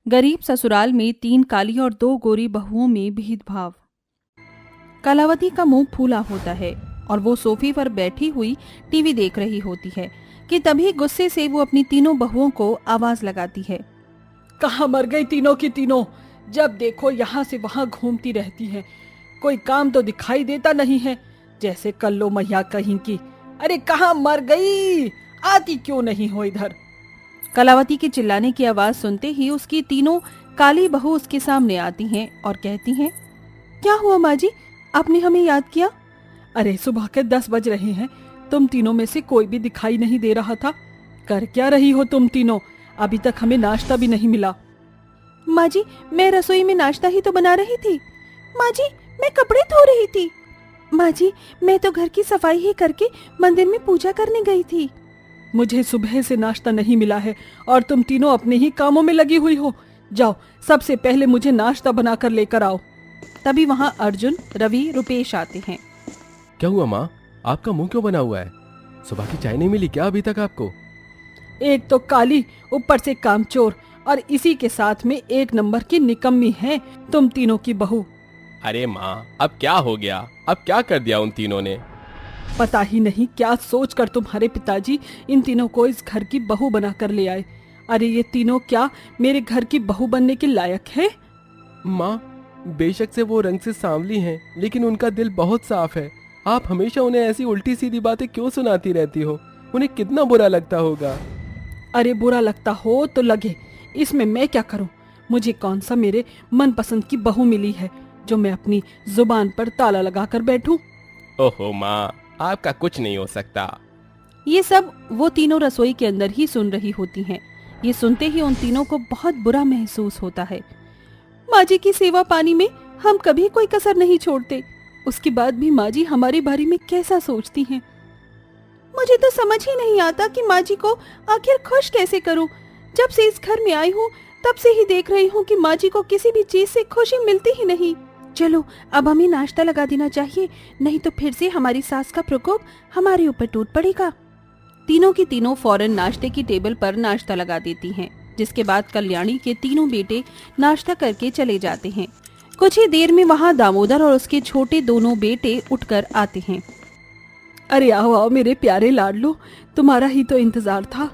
गरीब ससुराल में 3 काली और 2 गोरी बहुओं में भेदभाव। कलावती का मुंह फूला होता है और वो सोफे पर बैठी हुई टीवी देख रही होती है कि तभी गुस्से से वो अपनी तीनों बहुओं को आवाज लगाती है। कहाँ मर गई तीनों की तीनों? जब देखो यहाँ से वहाँ घूमती रहती हैं। कोई काम तो दिखाई देता नहीं है, जैसे कल्लो मैया कहीं की। अरे कहाँ मर गई? आती क्यों नहीं हो इधर? कलावती के चिल्लाने की आवाज सुनते ही उसकी तीनों काली बहू उसके सामने आती हैं और कहती हैं, क्या हुआ माँ जी, आपने हमें याद किया? अरे सुबह के 10 बज रहे हैं, तुम तीनों में से कोई भी दिखाई नहीं दे रहा था। कर क्या रही हो तुम तीनों? अभी तक हमें नाश्ता भी नहीं मिला। माँ जी, मैं रसोई में नाश्ता ही तो बना रही थी। माँ जी, मैं कपड़े धो रही थी। माँ जी, मैं तो घर की सफाई ही करके मंदिर में पूजा करने गई थी। मुझे सुबह से नाश्ता नहीं मिला है और तुम तीनों अपने ही कामों में लगी हुई हो। जाओ, सबसे पहले मुझे नाश्ता बनाकर लेकर आओ। तभी वहाँ अर्जुन, रवि, रुपेश आते हैं। क्या हुआ माँ, आपका मुंह क्यों बना हुआ है? सुबह की चाय नहीं मिली क्या अभी तक आपको? एक तो काली, ऊपर से कामचोर, और इसी के साथ में 1 नंबर की निकम्मी है तुम तीनों की बहू। अरे माँ, अब क्या हो गया? अब क्या कर दिया उन तीनों ने? पता ही नहीं क्या सोचकर तुम्हारे पिताजी इन तीनों को इस घर की बहू बनाकर ले आए। अरे ये तीनों क्या मेरे घर की बहू बनने के लायक है? माँ, बेशक से वो रंग से सांवली हैं, लेकिन उनका दिल बहुत साफ है। आप हमेशा उन्हें ऐसी उल्टी सीधी बातें क्यों सुनाती रहती हो? उन्हें कितना बुरा लगता होगा। अरे बुरा लगता हो तो लगे, इसमें मैं क्या करूं? मुझे कौन सा मेरे मनपसंद की बहू मिली है जो मैं अपनी जुबान पर ताला लगाकर बैठूं? ओहो माँ, आपका कुछ नहीं हो सकता। ये सब वो तीनों रसोई के अंदर ही सुन रही होती हैं। ये सुनते ही उन तीनों को बहुत बुरा महसूस होता है। माँ जी की सेवा पानी में हम कभी कोई कसर नहीं छोड़ते, उसके बाद भी माँ जी हमारे बारे में कैसा सोचती हैं। मुझे तो समझ ही नहीं आता कि माँ जी को आखिर खुश कैसे करूं। जब से इस घर में आई हूँ तब से ही देख रही हूँ कि माँ जी को किसी भी चीज से खुशी मिलती ही नहीं। चलो अब हमें नाश्ता लगा देना चाहिए, नहीं तो फिर से हमारी सास का प्रकोप हमारे ऊपर टूट पड़ेगा। तीनों की तीनों फौरन नाश्ते की टेबल पर नाश्ता लगा देती हैं, जिसके बाद कल्याणी के तीनों बेटे नाश्ता करके चले जाते हैं। कुछ ही देर में वहाँ दामोदर और उसके छोटे दोनों बेटे उठकर आते हैं। अरे आओ आओ मेरे प्यारे लाडलो, तुम्हारा ही तो इंतजार था।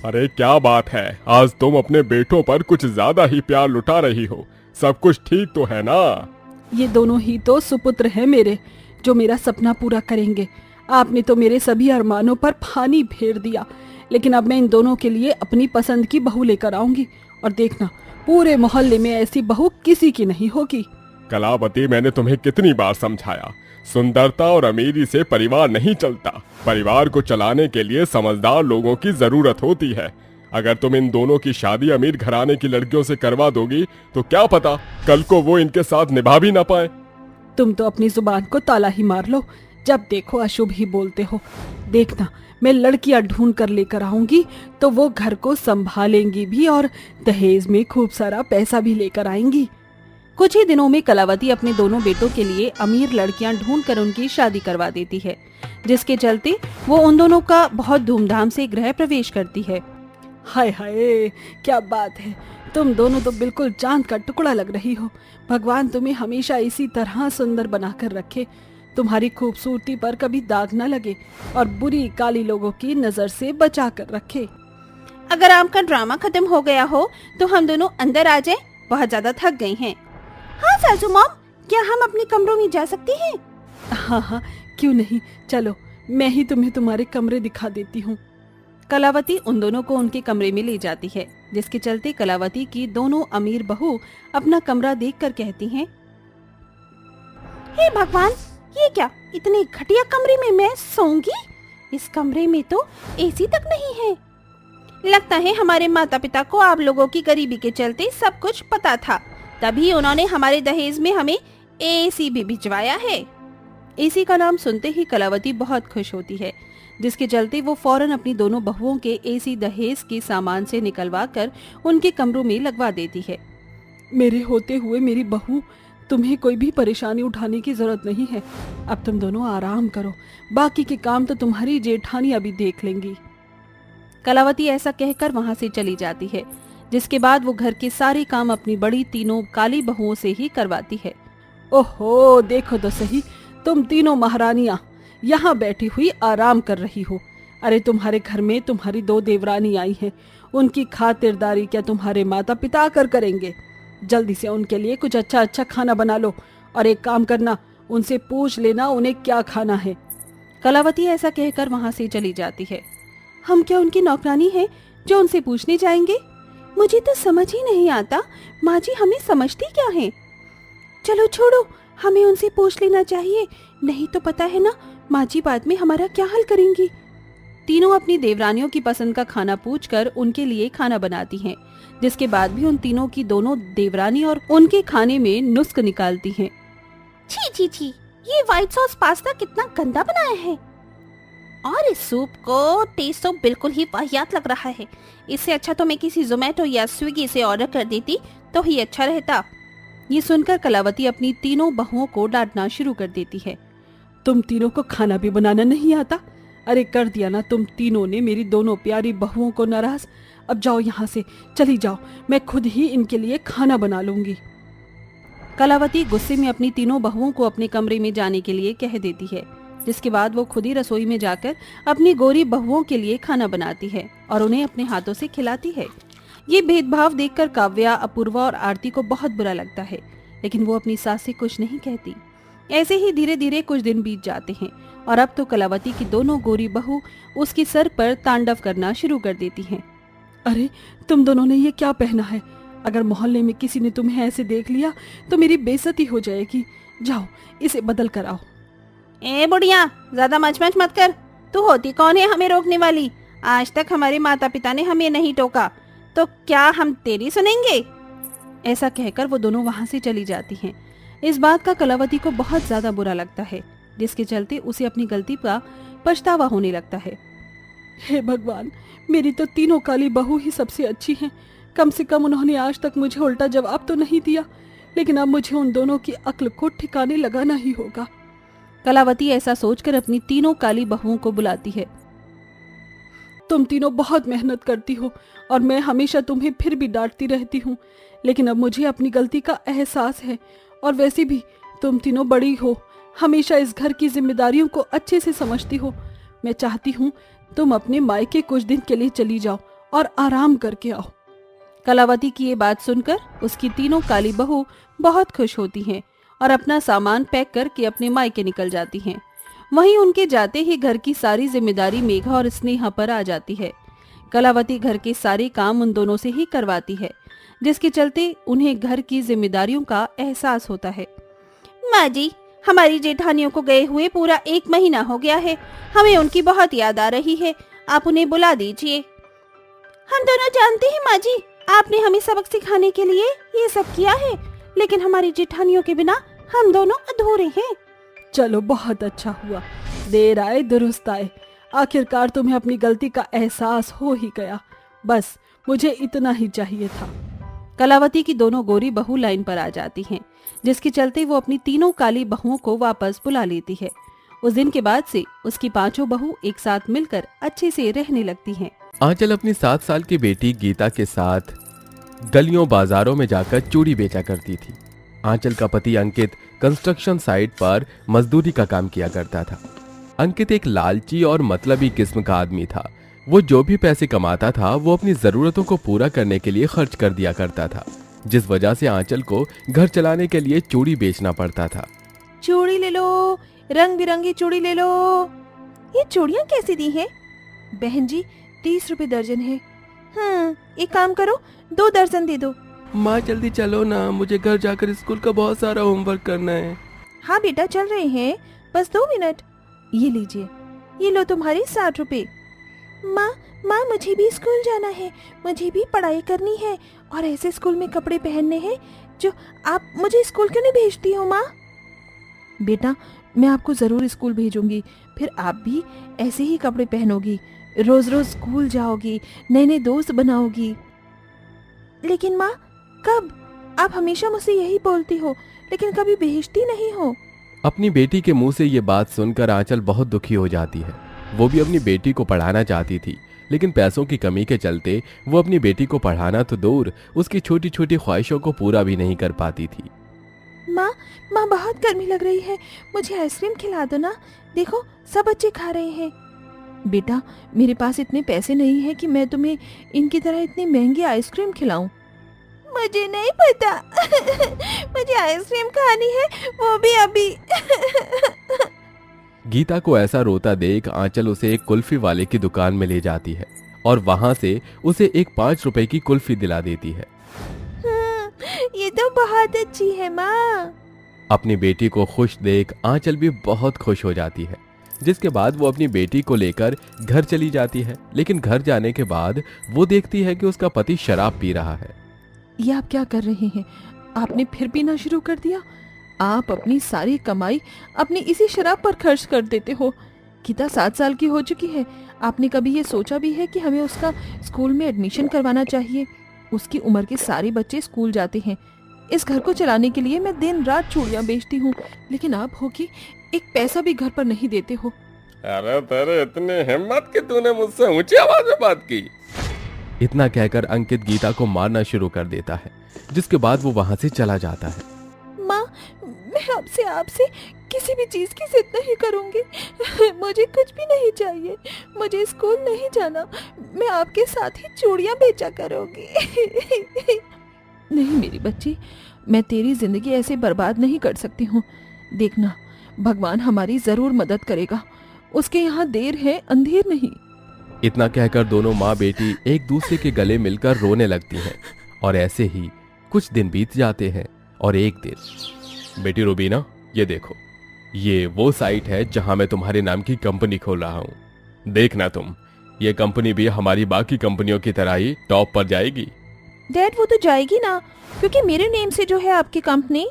अरे क्या बात है, आज तुम अपने बेटों पर कुछ ज्यादा ही प्यार लुटा रही हो। सब कुछ ठीक तो है ना? ये दोनों ही तो सुपुत्र हैं मेरे, जो मेरा सपना पूरा करेंगे। आपने तो मेरे सभी अरमानों पर पानी फेर दिया, लेकिन अब मैं इन दोनों के लिए अपनी पसंद की बहू लेकर आऊंगी, और देखना पूरे मोहल्ले में ऐसी बहू किसी की नहीं होगी। कलावती, मैंने तुम्हें कितनी बार समझाया, सुंदरता और अमीरी से परिवार नहीं चलता। परिवार को चलाने के लिए समझदार लोगों की जरूरत होती है। अगर तुम इन दोनों की शादी अमीर घराने की लड़कियों से करवा दोगी तो क्या पता कल को वो इनके साथ निभा भी ना पाए। तुम तो अपनी जुबान को ताला ही मार लो, जब देखो अशुभ ही बोलते हो। देखना, मैं लड़कियां ढूंढ कर लेकर आऊंगी तो वो घर को संभालेंगी भी और दहेज में खूब सारा पैसा भी लेकर आएंगी। कुछ ही दिनों में कलावती अपने दोनों बेटों के लिए अमीर लड़कियां ढूंढकर उनकी शादी करवा देती है, जिसके चलते वो उन दोनों का बहुत धूमधाम से गृह प्रवेश करती है। हाय हाय, क्या बात है, तुम दोनों तो बिल्कुल चांद का टुकड़ा लग रही हो। भगवान तुम्हें हमेशा इसी तरह सुंदर बनाकर रखे, तुम्हारी खूबसूरती पर कभी दाग न लगे और बुरी काली लोगों की नजर से बचा कर रखे। अगर आपका ड्रामा खत्म हो गया हो तो हम दोनों अंदर आ जाएं, बहुत ज्यादा थक गई हैं। हाँ सासू मॉम, क्या हम अपने कमरों में जा सकती हैं? हाँ हाँ, क्यों नहीं, चलो मैं ही तुम्हें तुम्हारे कमरे दिखा देती हूँ। कलावती उन दोनों को उनके कमरे में ले जाती है, जिसके चलते कलावती की दोनों अमीर बहू अपना कमरा देखकर कहती हैं, हे भगवान, ये क्या इतने घटिया कमरे में मैं सोऊंगी? इस कमरे में तो एसी तक नहीं है। लगता है हमारे माता पिता को आप लोगों की गरीबी के चलते सब कुछ पता था, तभी उन्होंने हमारे दहेज में हमें एसी भी भिजवाया है। एसी का नाम सुनते ही कलावती बहुत खुश होती है, जिसके चलते वो फौरन अपनी दोनों बहुओं के एसी दहेज के सामान से निकलवा कर उनके कमरों में लगवा देती है। मेरे होते हुए मेरी बहू, तुम्हें कोई भी परेशानी उठाने की जरूरत नहीं है। अब तुम दोनों आराम करो, बाकी के काम तो तुम्हारी जेठानी अभी देख लेंगी। कलावती ऐसा कहकर वहां से चली जाती है, जिसके बाद वो घर के सारे काम अपनी बड़ी तीनों काली बहुओं से ही करवाती है। ओहो, देखो तो सही, तुम तीनों महारानियां यहाँ बैठी हुई आराम कर रही हो। अरे तुम्हारे घर में तुम्हारी 2 देवरानी आई हैं, उनकी खातिरदारी क्या तुम्हारे माता पिता आकर करेंगे? जल्दी से उनके लिए कुछ अच्छा अच्छा खाना बना लो, और एक काम करना, उनसे पूछ लेना उन्हें क्या खाना है। कलावती ऐसा कहकर वहाँ से चली जाती है। हम क्या उनकी नौकरानी हैं जो उनसे पूछने जाएंगे? मुझे तो समझ ही नहीं आता, माँ जी हमें समझती क्या है? चलो छोड़ो, हमें उनसे पूछ लेना चाहिए, नहीं तो पता है ना माँ जी बाद में हमारा क्या हाल करेंगी। तीनों अपनी देवरानियों की पसंद का खाना पूछकर उनके लिए खाना बनाती हैं, जिसके बाद भी उन तीनों की दोनों देवरानी और उनके खाने में नुस्ख निकालती हैं। छी छी छी, ये व्हाइट सॉस पास्ता कितना गंदा बनाया है, और इस सूप को टेस्ट तो बिल्कुल ही वाहियात लग रहा है। इससे अच्छा तो मैं किसी जोमेटो या स्विगी से ऑर्डर कर देती तो ही अच्छा रहता। ये सुनकर कलावती अपनी तीनों बहुओं को डांटना शुरू कर देती है। तुम तीनों को खाना भी बनाना नहीं आता? अरे कर दिया ना तुम तीनों ने मेरी दोनों प्यारी बहुओं को नाराज। अब जाओ यहाँ से, चली जाओ, मैं खुद ही इनके लिए खाना बना लूंगी। कलावती गुस्से में अपनी तीनों बहुओं को अपने कमरे में जाने के लिए कह देती है, जिसके बाद वो खुद ही रसोई में जाकर अपनी गोरी बहुओं के लिए खाना बनाती है और उन्हें अपने हाथों से खिलाती है। ये भेदभाव देखकर काव्या, अपूर्वा और आरती को बहुत बुरा लगता है, लेकिन वो अपनी सास से कुछ नहीं कहती। ऐसे ही धीरे धीरे कुछ दिन बीत जाते हैं और अब तो कलावती की दोनों गोरी बहू उसके सर पर तांडव करना शुरू कर देती हैं। अरे तुम दोनों ने ये क्या पहना है? अगर मोहल्ले में किसी ने तुम्हें ऐसे देख लिया तो मेरी बेइज्जती हो जाएगी। जाओ इसे बदल कर आओ। ए बुढ़िया, ज्यादा मच मत कर। तू होती कौन है हमें रोकने वाली? आज तक हमारे माता पिता ने हमें नहीं टोका, तो क्या हम तेरी सुनेंगे? ऐसा कहकर वो दोनों वहाँ से चली जाती हैं। इस बात का कलावती को बहुत ज्यादा बुरा लगता है, जिसके चलते उसे अपनी गलती का पछतावा होने लगता है। हे भगवान, मेरी तो तीनों काली बहू ही सबसे अच्छी हैं। कम से कम उन्होंने आज तक मुझे उल्टा जवाब तो नहीं दिया, लेकिन अब मुझे उन दोनों की अक्ल को ठिकाने लगाना ही होगा। कलावती ऐसा सोचकर अपनी तीनों काली बहुओं को बुलाती है। तुम तीनों बहुत मेहनत करती हो और मैं हमेशा तुम्हें फिर भी डांटती रहती हूँ, लेकिन अब मुझे अपनी गलती का एहसास है। और वैसे भी तुम तीनों बड़ी हो, हमेशा इस घर की जिम्मेदारियों को अच्छे से समझती हो। मैं चाहती हूँ तुम अपने मायके कुछ दिन के लिए चली जाओ और आराम करके आओ। कलावती की ये बात सुनकर उसकी तीनों काली बहू बहुत खुश होती हैं और अपना सामान पैक करके अपने मायके निकल जाती हैं। वहीं उनके जाते ही घर की सारी जिम्मेदारी मेघा और स्नेहा पर आ जाती है। कलावती घर के सारे काम उन दोनों से ही करवाती है, जिसके चलते उन्हें घर की जिम्मेदारियों का एहसास होता है। माँ जी, हमारी जेठानियों को गए हुए पूरा 1 महीना हो गया है, हमें उनकी बहुत याद आ रही है, आप उन्हें बुला दीजिए। हम दोनों जानते हैं माँ जी, आपने हमें सबक सिखाने के लिए ये सब किया है, लेकिन हमारी जेठानियों के बिना हम दोनों अधूरे हैं। चलो बहुत अच्छा हुआ, देर आए दुरुस्त आए। आखिरकार तुम्हें अपनी गलती का एहसास हो ही गया। बस मुझे इतना ही चाहिए था। कलावती की दोनों गोरी बहू लाइन पर आ जाती हैं, जिसके चलते वो अपनी तीनों काली बहुओं को वापस बुला लेती है। उस दिन के बाद से उसकी 5 बहू एक साथ मिलकर अच्छे से रहने लगती हैं। आंचल अपनी 7 साल की बेटी गीता के साथ गलियों बाजारों में जाकर चूड़ी बेचा करती थी। आंचल का पति अंकित कंस्ट्रक्शन साइट पर मजदूरी का काम किया करता था। अंकित एक लालची और मतलबी किस्म का आदमी था। वो जो भी पैसे कमाता था वो अपनी जरूरतों को पूरा करने के लिए खर्च कर दिया करता था, जिस वजह से आंचल को घर चलाने के लिए चूड़ी बेचना पड़ता था। चूड़ी ले लो, रंग बिरंगी चूड़ी ले लो। ये चूड़ियाँ कैसी दी हैं? बहन जी 30 रुपए दर्जन है। एक काम करो, 2 दर्जन दे दो। माँ जल्दी चलो ना, मुझे घर जाकर स्कूल का बहुत सारा होमवर्क करना है। हाँ बेटा चल रहे हैं, बस 2 मिनट। ये लीजिए, ये लो तुम्हारे 60 रुपए। माँ मुझे भी स्कूल जाना है, मुझे भी पढ़ाई करनी है और ऐसे स्कूल में कपड़े पहनने हैं जो आप मुझे स्कूल क्यों नहीं भेजती हो माँ? बेटा मैं आपको जरूर स्कूल भेजूंगी, फिर आप भी ऐसे ही कपड़े पहनोगी, रोज रोज स्कूल जाओगी, नए नए दोस्त बनाओगी। लेकिन माँ कब? आप हमेशा मुझसे यही बोलती हो, लेकिन कभी भेजती नहीं हो। अपनी बेटी के मुंह से ये बात सुनकर आंचल बहुत दुखी हो जाती है। वो भी अपनी बेटी को पढ़ाना चाहती थी, लेकिन पैसों की कमी के चलते वो अपनी बेटी को पढ़ाना तो दूर, उसकी छोटी छोटी ख्वाहिशों को पूरा भी नहीं कर पाती थी। माँ माँ बहुत गर्मी लग रही है, मुझे आइसक्रीम खिला दो ना, देखो सब बच्चे खा रहे हैं। बेटा मेरे पास इतने पैसे नहीं है कि मैं तुम्हें इनकी तरह इतनी महंगी आइसक्रीम खिलाऊं। मुझे नहीं पता मुझे आइसक्रीम खानी है, वो भी अभी। गीता को ऐसा रोता देख आंचल उसे एक कुल्फी वाले की दुकान में ले जाती है और वहां से उसे एक 5 रुपए की कुल्फी दिला देती है। ये तो बहुत अच्छी है माँ। अपनी बेटी को खुश देख आंचल भी बहुत खुश हो जाती है, जिसके बाद वो अपनी बेटी को लेकर घर चली जाती है। लेकिन घर जाने के बाद वो देखती है कि उसका पति शराब पी रहा है। ये आप क्या कर रहे हैं? आपने फिर पीना शुरू कर दिया? आप अपनी सारी कमाई अपनी इसी शराब पर खर्च कर देते हो। गीता 7 साल की हो चुकी है। आपने कभी ये सोचा भी है कि हमें उसका स्कूल में एडमिशन करवाना चाहिए? उसकी उम्र के सारे बच्चे स्कूल जाते हैं। इस घर को चलाने के लिए मैं दिन रात चूड़ियां बेचती हूँ, लेकिन आप हो कि एक पैसा भी घर पर नहीं देते हो। अरे तेरे इतनी हिम्मत कि तूने मुझसे ऊंची आवाज में बात की। इतना कहकर अंकित गीता को मारना शुरू कर देता है, जिसके बाद वो वहां से चला जाता है। माँ मैं आपसे किसी भी चीज की जिद नहीं करूंगी। मुझे कुछ भी नहीं चाहिए, मुझे स्कूल नहीं जाना, मैं आपके साथ ही चूड़ियां बेचा करूंगी। नहीं मेरी बच्ची, मैं तेरी जिंदगी ऐसे बर्बाद नहीं कर सकती हूँ। देखना भगवान हमारी जरूर मदद करेगा, उसके यहाँ देर है अंधेर नहीं। इतना कहकर दोनों माँ बेटी एक दूसरे के गले मिलकर रोने लगती हैं और ऐसे ही कुछ दिन बीत जाते हैं। और एक दिन, बेटी रूबीना ये देखो, ये वो साइट है जहां मैं तुम्हारे नाम की कंपनी खोल रहा हूं। देखना तुम, ये कंपनी भी हमारी बाकी कंपनियों की तरह ही टॉप पर जाएगी। डैड वो तो जाएगी ना, क्योंकि मेरे नेम से जो है आपकी कंपनी।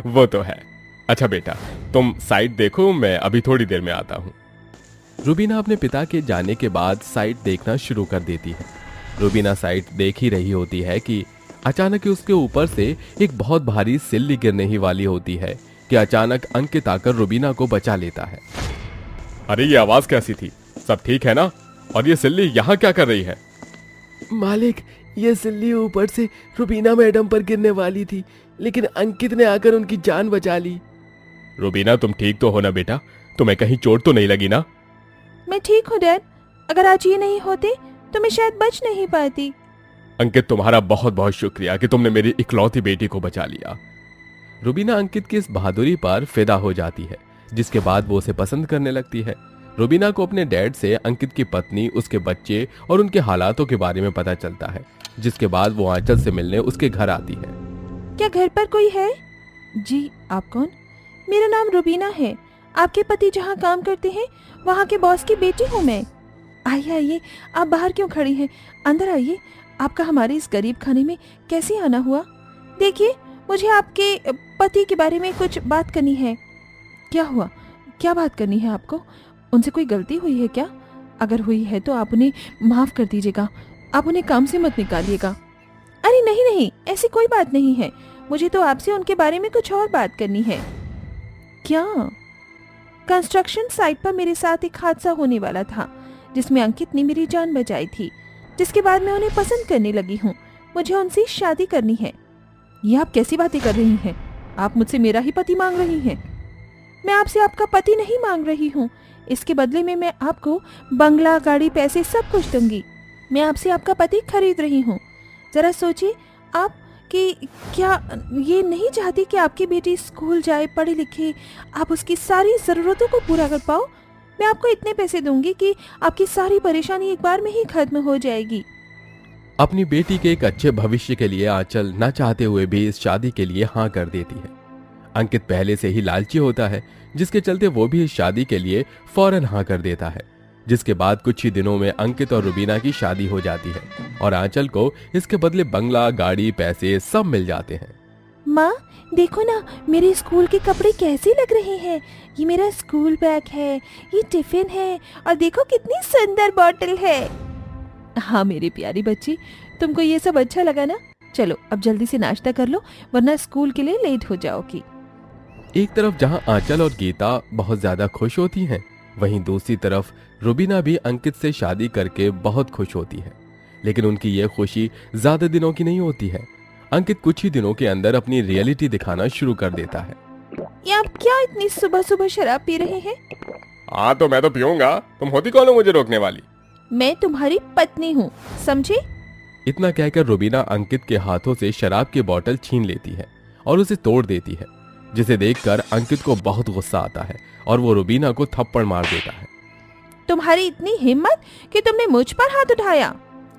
वो तो है। अच्छा बेटा तुम साइट देखो, मैं अभी थोड़ी देर में आता हूँ। रूबीना अपने पिता के जाने के बाद साइट देखना शुरू कर देती है। रूबीना साइट देख ही रही होती है कि अचानक उसके ऊपर से एक बहुत भारी सिल्ली गिरने ही वाली होती है कि अचानक अंकित आकर रूबीना को बचा लेता है। अरे ये आवाज कैसी थी? सब ठीक है ना? और ये सिल्ली यहाँ क्या कर रही है? मालिक, ये सिल्ली ऊपर से रूबीना मैडम पर गिरने वाली थी, लेकिन अंकित ने आकर उनकी जान बचा ली। रूबीना तुम ठीक तो हो ना बेटा? तुम्हें कहीं चोट तो नहीं लगी ना? मैं ठीक हूँ डैड, अगर आज ये नहीं होते तो मैं शायद बच नहीं पाती। अंकित तुम्हारा बहुत बहुत शुक्रिया कि तुमने मेरी इकलौती बेटी को बचा लिया। रूबीना अंकित की इस बहादुरी पर फिदा हो जाती है, जिसके बाद वो उसे पसंद करने लगती है। रूबीना को अपने डैड से अंकित की पत्नी, उसके बच्चे और उनके हालातों के बारे में पता चलता है, जिसके बाद वो आंचल से मिलने उसके घर आती है। क्या घर पर कोई है? जी, आप कौन? मेरा नाम रूबीना है, आपके पति जहाँ काम करते हैं वहाँ के बॉस की बेटी हूँ मैं। आइए आइए, आप बाहर क्यों खड़ी हैं? अंदर आइए। आपका हमारे इस गरीब खाने में कैसे आना हुआ? देखिए, मुझे आपके पति के बारे में कुछ बात करनी है। क्या हुआ? क्या बात करनी है आपको? उनसे कोई गलती हुई है क्या? अगर हुई है तो आप उन्हें माफ कर दीजिएगा, आप उन्हें काम से मत निकालिएगा। अरे नहीं नहीं, ऐसी कोई बात नहीं है, मुझे तो आपसे उनके बारे में कुछ और बात करनी है। क्या? कंस्ट्रक्शन साइट पर मेरे साथ एक हादसा होने वाला था, जिसमें अंकित ने मेरी जान बचाई थी, जिसके बाद मैं उन्हें पसंद करने लगी हूँ। मुझे उनसे शादी करनी है। ये आप कैसी बातें कर रही हैं? आप मुझसे मेरा ही पति मांग रही हैं। मैं आपसे आपका पति नहीं मांग रही हूँ, इसके बदले में मैं आपको बंगला, गाड़ी, पैसे सब कुछ दूंगी। मैं आपसे आपका पति खरीद रही हूँ। जरा सोचिए आप कि क्या ये नहीं चाहती कि आपकी बेटी स्कूल जाए, पढ़े लिखे, आप उसकी सारी ज़रूरतों को पूरा कर पाओ। मैं आपको इतने पैसे दूंगी कि आपकी सारी परेशानी एक बार में ही खत्म हो जाएगी। अपनी बेटी के एक अच्छे भविष्य के लिए आंचल न चाहते हुए भी इस शादी के लिए हाँ कर देती है। अंकित पहले से ही लालची होता है, जिसके चलते वो भी इस शादी के लिए फौरन हाँ कर देता है, जिसके बाद कुछ ही दिनों में अंकित और रूबीना की शादी हो जाती है और आंचल को इसके बदले बंगला, गाड़ी, पैसे सब मिल जाते हैं। माँ देखो ना, मेरे स्कूल के कपड़े कैसे लग रहे हैं। ये मेरा स्कूल बैग है, ये टिफिन है, और देखो कितनी सुंदर बॉटल है। हाँ मेरी प्यारी बच्ची, तुमको ये सब अच्छा लगा ना? चलो अब जल्दी से नाश्ता कर लो, वरना स्कूल के लिए लेट हो जाओगी। एक तरफ जहां आंचल और गीता बहुत ज्यादा खुश होती हैं, वहीं दूसरी तरफ रुबीना भी अंकित से शादी करके बहुत खुश होती है, लेकिन उनकी यह खुशी ज्यादा दिनों की नहीं होती है। अंकित कुछ ही दिनों के अंदर अपनी रियलिटी दिखाना शुरू कर देता है। ये आप क्या इतनी सुबह सुबह शराब पी रहे हैं? हाँ तो मैं तो पीऊंगा, तुम होती कौन हो मुझे रोकने वाली? मैं तुम्हारी पत्नी हूँ, समझे? इतना कहकर रुबीना अंकित के हाथों से शराब की बोतल छीन लेती है और उसे तोड़ देती है, जिसे देखकर अंकित को बहुत गुस्सा आता है और वो रुबीना को थप्पड़ मार देता है। तुम्हारी इतनी हिम्मत कि तुमने मुझ पर हाथ उठाया?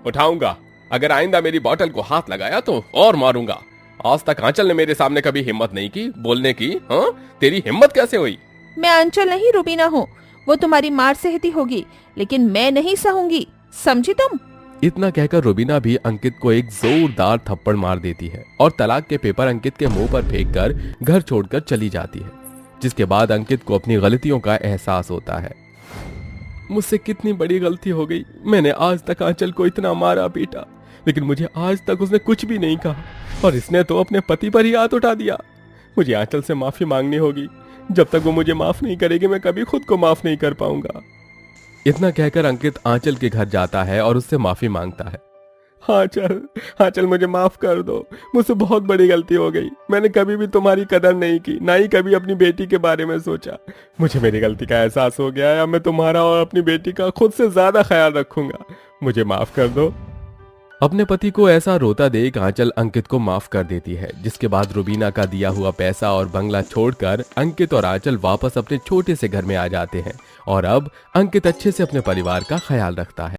उठाऊंगा, अगर आइंदा मेरी बोतल को हाथ लगाया तो और मारूंगा। आज तक आंचल ने मेरे सामने कभी हिम्मत नहीं की बोलने की। हाँ, तेरी हिम्मत कैसे हुई? मैं आंचल नहीं रुबीना हूँ, वो तुम्हारी मार सहती होगी, लेकिन मैं नहीं सहूंगी, समझी तुम? इतना कहकर रुबीना भी अंकित को एक जोरदार थप्पड़ मार देती है और तलाक के पेपर अंकित के मुंह पर फेंककर घर छोड़कर चली जाती है, जिसके बाद अंकित को अपनी गलतियों का एहसास होता है। मुझसे कितनी बड़ी गलती हो गई, मैंने आज तक आंचल को इतना मारा पीटा, लेकिन मुझे आज तक उसने कुछ भी नहीं कहा और इसने तो अपने पति पर ही हाथ उठा दिया। मुझे आंचल से माफी मांगनी होगी, जब तक वो मुझे माफ नहीं करेगी मैं कभी खुद को माफ नहीं कर पाऊंगा। इतना कहकर अंकित आंचल के घर जाता है और उससे माफी मांगता है। आंचल मुझे माफ कर दो, मुझसे बहुत बड़ी गलती हो गई। मैंने कभी भी तुम्हारी कदर नहीं की, ना ही कभी अपनी बेटी के बारे में सोचा। मुझे मेरी गलती का एहसास हो गया है, अब मैं तुम्हारा और अपनी बेटी का खुद से ज्यादा ख्याल रखूंगा, मुझे माफ कर दो। अपने पति को ऐसा रोता देख आंचल अंकित को माफ कर देती है, जिसके बाद रुबीना का दिया हुआ पैसा और बंगला छोड़कर अंकित और आंचल वापस अपने छोटे से घर में आ जाते हैं और अब अंकित अच्छे से अपने परिवार का ख्याल रखता है।